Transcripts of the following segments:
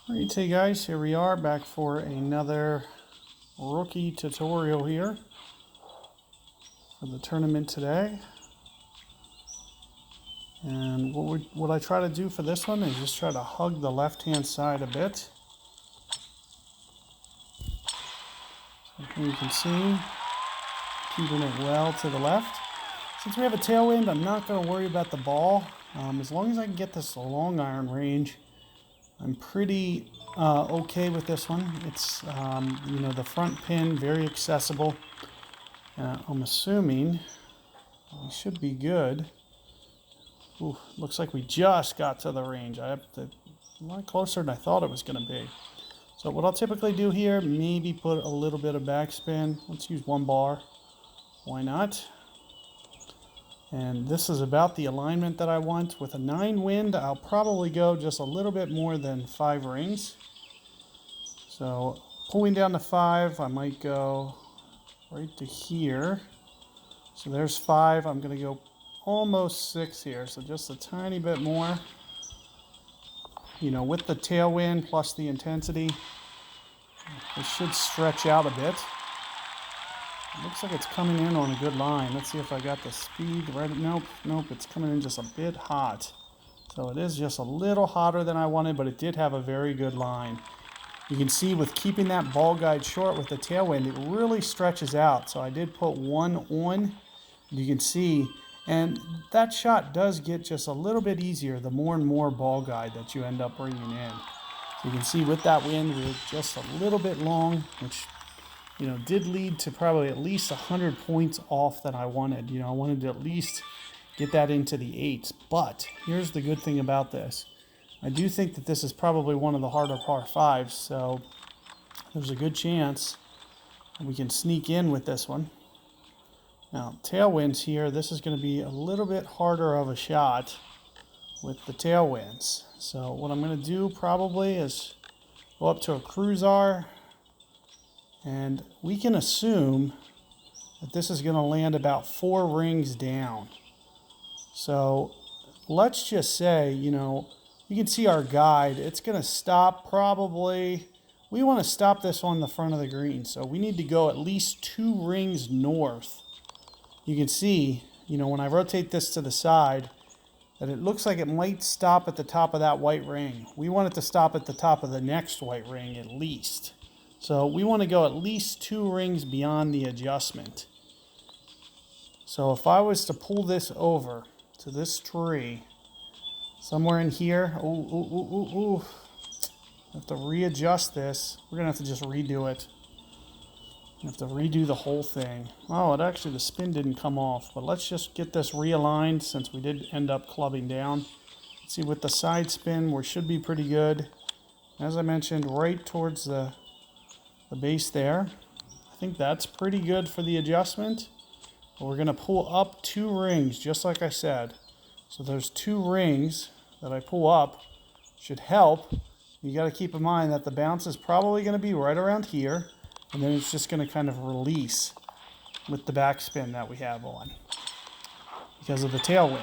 Alright, hey guys, here we are back for another rookie tutorial here for the tournament today. And what I try to do for this one is just try to hug the left hand side a bit. So here you can see, keeping it well to the left. Since we have a tailwind, I'm not going to worry about the ball. As long as I can get this long iron range, I'm pretty okay with this one. It's, the front pin, very accessible. I'm assuming we should be good. Ooh, looks like we just got to the range. I have to, a lot closer than I thought it was going to be. So what I'll typically do here, maybe put a little bit of backspin. Let's use one bar. Why not? And this is about the alignment that I want. With a 9 wind, I'll probably go just a little bit more than 5 rings. So pulling down to 5, I might go right to here. So there's 5. I'm going to go almost 6 here. So just a tiny bit more. You know, with the tailwind plus the intensity, it should stretch out a bit. It looks like it's coming in on a good line. Let's see if I got the speed right. Nope, it's coming in just a bit hot. So it is just a little hotter than I wanted, but it did have a very good line. You can see with keeping that ball guide short with the tailwind, it really stretches out. So I did put one on, you can see, and that shot does get just a little bit easier the more and more ball guide that you end up bringing in. So you can see with that wind, we're just a little bit long, which did lead to probably at least 100 points off that I wanted. I wanted to at least get that into the 8s. But here's the good thing about this. I do think that this is probably one of the harder par 5s, so there's a good chance we can sneak in with this one. Now, tailwinds here, this is going to be a little bit harder of a shot with the tailwinds. So what I'm going to do probably is go up to a cruiser. And we can assume that this is going to land about 4 rings down. So let's just say, you can see our guide. It's going to stop probably, we want to stop this on the front of the green. So we need to go at least 2 rings north. You can see, when I rotate this to the side, that it looks like it might stop at the top of that white ring. We want it to stop at the top of the next white ring at least. So we want to go at least 2 rings beyond the adjustment. So if I was to pull this over to this tree, somewhere in here, I have to readjust this. We're going to have to just redo it. I have to redo the whole thing. Oh, the spin didn't come off, but let's just get this realigned since we did end up clubbing down. Let's see, with the side spin, we should be pretty good. As I mentioned, right towards the base there. I think that's pretty good for the adjustment. But we're going to pull up 2 rings, just like I said. So there's 2 rings that I pull up. Should help. You got to keep in mind that the bounce is probably going to be right around here. And then it's just going to kind of release with the backspin that we have on because of the tailwind.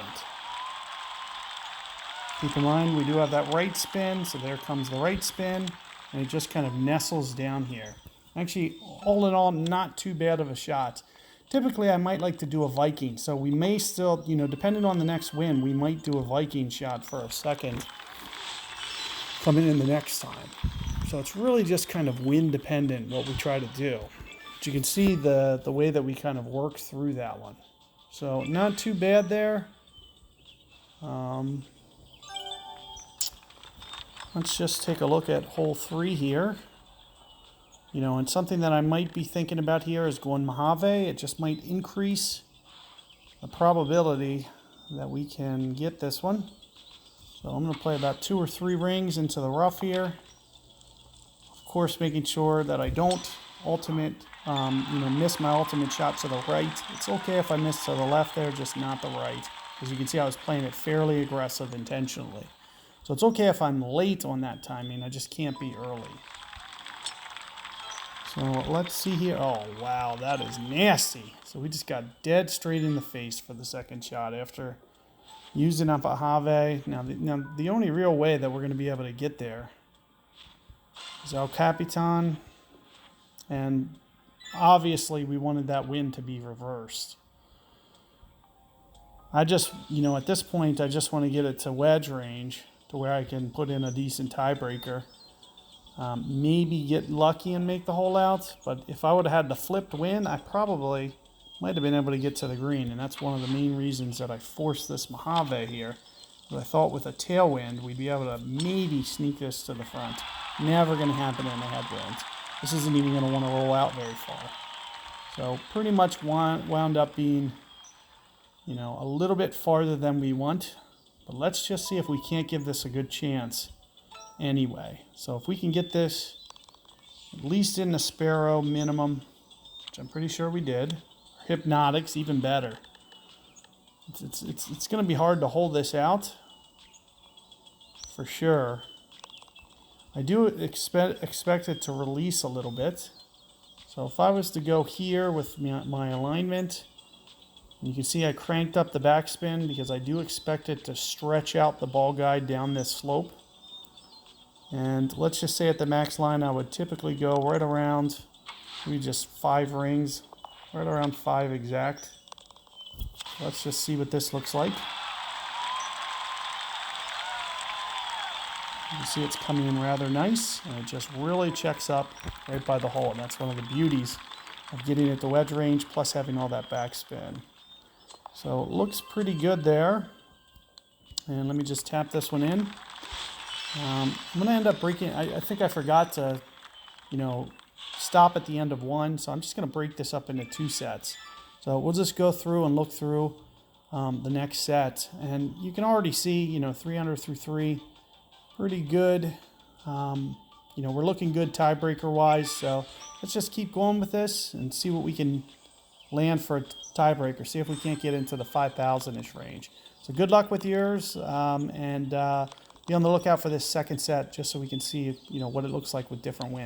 Keep in mind we do have that right spin, so there comes the right spin. And it just kind of nestles down here. Actually, all in all, not too bad of a shot. Typically, I might like to do a Viking. So we may still, depending on the next wind, we might do a Viking shot for a second coming in the next time. So it's really just kind of wind dependent what we try to do. But you can see the way that we kind of work through that one. So not too bad there. Let's just take a look at hole 3 here. And something that I might be thinking about here is going Mojave. It just might increase the probability that we can get this one. So I'm going to play about 2 or 3 rings into the rough here. Of course, making sure that I don't miss my ultimate shot to the right. It's okay if I miss to the left there, just not the right. As you can see, I was playing it fairly aggressive intentionally. So it's okay if I'm late on that timing, I just can't be early. So let's see here. Oh, wow, that is nasty. So we just got dead straight in the face for the second shot after using up a Mojave. Now the only real way that we're going to be able to get there is El Capitan. And obviously we wanted that wind to be reversed. I just, at this point, I just want to get it to wedge range to where I can put in a decent tiebreaker. Maybe get lucky and make the hole out, but if I would have had the flipped wind, I probably might have been able to get to the green, and that's one of the main reasons that I forced this Mojave here. But I thought with a tailwind, we'd be able to maybe sneak this to the front. Never going to happen in a headwind. This isn't even going to want to roll out very far. So pretty much wound up being, a little bit farther than we want. But let's just see if we can't give this a good chance anyway. So if we can get this at least in the Sparrow minimum, which I'm pretty sure we did. Hypnotics, even better. It's going to be hard to hold this out, for sure. I do expect it to release a little bit. So if I was to go here with my alignment, you can see I cranked up the backspin because I do expect it to stretch out the ball guide down this slope. And let's just say at the max line, I would typically go right around, maybe just 5 rings, right around 5 exact. Let's just see what this looks like. You can see it's coming in rather nice, and it just really checks up right by the hole. And that's one of the beauties of getting it to wedge range plus having all that backspin. So it looks pretty good there. And let me just tap this one in. I'm going to end up breaking, I think I forgot to, stop at the end of one. So I'm just going to break this up into 2 sets. So we'll just go through and look through the next set. And you can already see, 3 under through 3, pretty good. We're looking good tiebreaker wise. So let's just keep going with this and see what we can land for a tiebreaker. See if we can't get into the 5,000-ish range. So good luck with yours. And be on the lookout for this second set just so we can see, what it looks like with different winds.